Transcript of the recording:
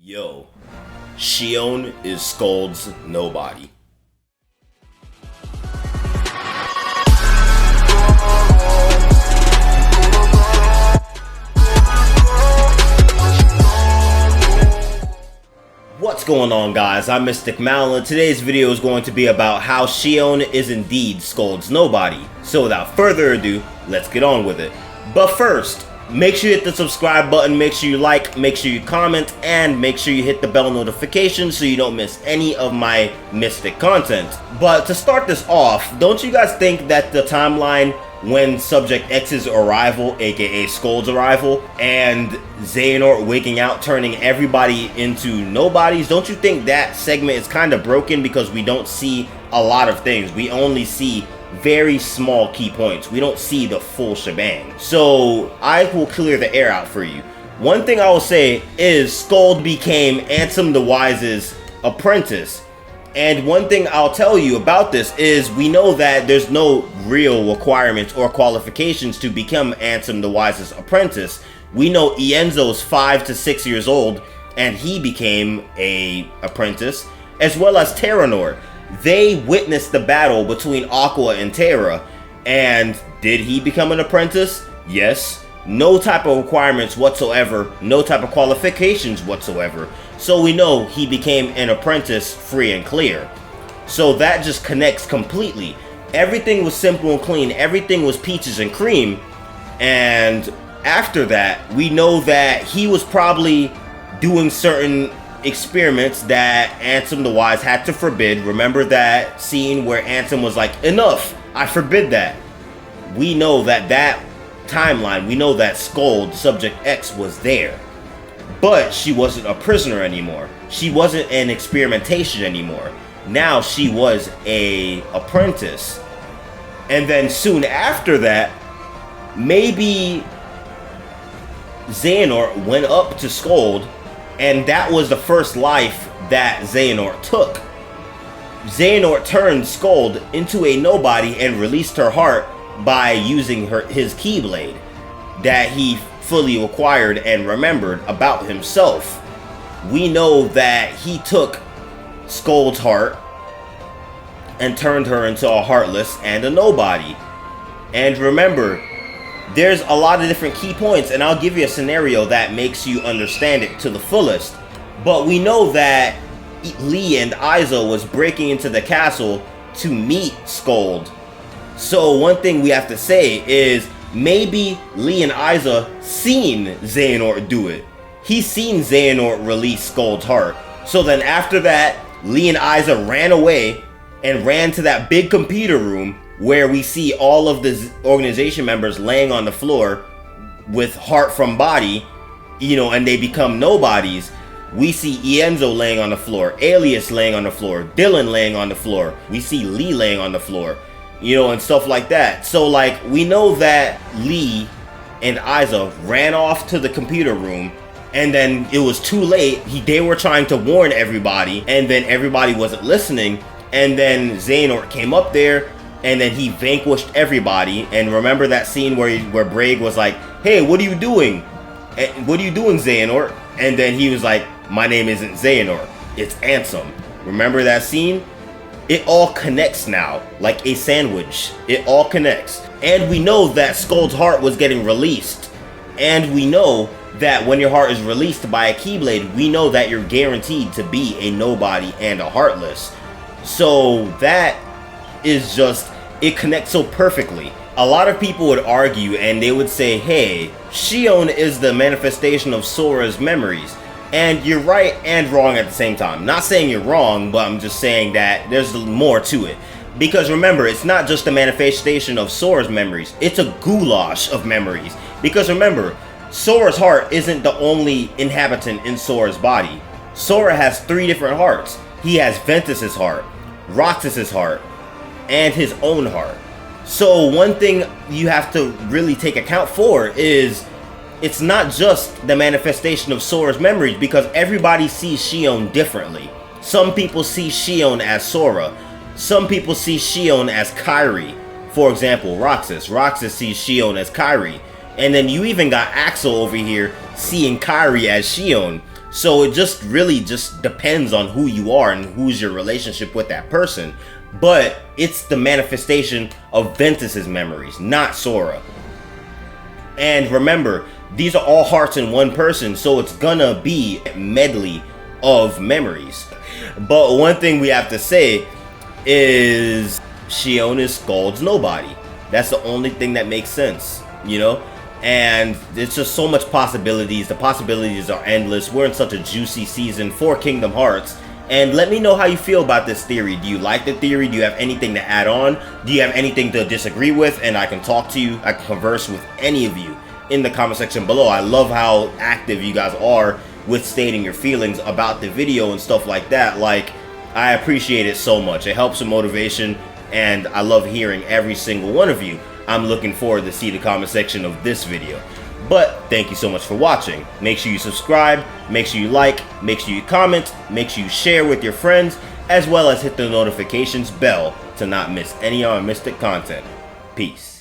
Yo, Xion is Skuld's nobody. What's going on, guys? I'm Mystic Mal, and today's video is going to be about how Xion is indeed Skuld's nobody. So without further ado, let's get on with it. But first, make sure you hit the subscribe button, make sure you like, make sure you comment, and make sure you hit the bell notification so you don't miss any of my Mystic content. But to start this off, don't you guys think that the timeline when Subject X's arrival, aka Skuld's arrival, and Xehanort wigging out, turning everybody into nobodies, don't you think that segment is kind of broken because we don't see a lot of things? We only see very small key points. We don't see the full shebang. So I will clear the air out for you. One thing I will say is Skuld became Ansem the Wise's apprentice. And one thing I'll tell you about this is we know that there's no real requirements or qualifications to become Ansem the Wise's apprentice. We know Ienzo's 5 to 6 years old and he became a apprentice, as well as Terranort. They witnessed the battle between Aqua and Terra, and did he become an apprentice? Yes. No type of requirements whatsoever, no type of qualifications whatsoever. So we know he became an apprentice free and clear. So that just connects completely. Everything was simple and clean, everything was peaches and cream. And after that, we know that he was probably doing certain experiments that Ansem the Wise had to forbid. Remember that scene where Ansem was like, enough, I forbid that. We know that timeline, we know that Skuld, Subject X, was there. But she wasn't a prisoner anymore. She wasn't an experimentation anymore. Now she was a apprentice. And then soon after that, maybe Xehanort went up to Skuld, and that was the first life that Xehanort took. Xehanort turned Skuld into a nobody and released her heart by using his Keyblade that he fully acquired and remembered about himself. We know that he took Skuld's heart and turned her into a heartless and a nobody. And remember, there's a lot of different key points, and I'll give you a scenario that makes you understand it to the fullest. But we know that Lee and Izo was breaking into the castle to meet Skuld. So one thing we have to say is maybe Lee and Iza seen Xehanort do it. He's seen Xehanort release Skuld's heart. So then after that, Lee and Iza ran away and ran to that big computer room where we see all of the organization members laying on the floor with heart from body, and they become nobodies. We see Ienzo laying on the floor, Alias laying on the floor, Dylan laying on the floor. We see Lee laying on the floor. And stuff like that. So like, we know that Lee and Iza ran off to the computer room, and then it was too late. They were trying to warn everybody, and then everybody wasn't listening, and then Xehanort came up there, and then he vanquished everybody. And remember that scene where Braig was like, hey, what are you doing? What are you doing, Xehanort? And then he was like, my name isn't Xehanort, it's Ansem. Remember that scene? It all connects now, like a sandwich. It all connects. And we know that Skuld's heart was getting released. And we know that when your heart is released by a Keyblade, we know that you're guaranteed to be a nobody and a heartless. So that is just, it connects so perfectly. A lot of people would argue and they would say, hey, Xion is the manifestation of Sora's memories. And you're right and wrong at the same time. Not saying you're wrong, but I'm just saying that there's more to it. Because remember, it's not just a manifestation of Sora's memories. It's a goulash of memories. Because remember, Sora's heart isn't the only inhabitant in Sora's body. Sora has 3 different hearts. He has Ventus's heart, Roxas's heart, and his own heart. So one thing you have to really take account for is it's not just the manifestation of Sora's memories, because everybody sees Xion differently. Some people see Xion as Sora. Some people see Xion as Kairi. For example, Roxas. Roxas sees Xion as Kairi. And then you even got Axel over here seeing Kairi as Xion. So it just really just depends on who you are and who's your relationship with that person. But it's the manifestation of Ventus's memories, not Sora. And remember, these are all hearts in one person, so it's gonna be a medley of memories. But one thing we have to say is Xion is Skuld's nobody. That's the only thing that makes sense, you know? And there's just so much possibilities. The possibilities are endless. We're in such a juicy season for Kingdom Hearts. And let me know how you feel about this theory. Do you like the theory? Do you have anything to add on? Do you have anything to disagree with? And I can talk to you. I can converse with any of you in the comment section below. I love how active you guys are with stating your feelings about the video and stuff like that. Like, I appreciate it so much. It helps with motivation, and I love hearing every single one of you. I'm looking forward to see the comment section of this video. But thank you so much for watching. Make sure you subscribe, make sure you like, make sure you comment, make sure you share with your friends, as well as hit the notifications bell to not miss any of our Mystic content. Peace.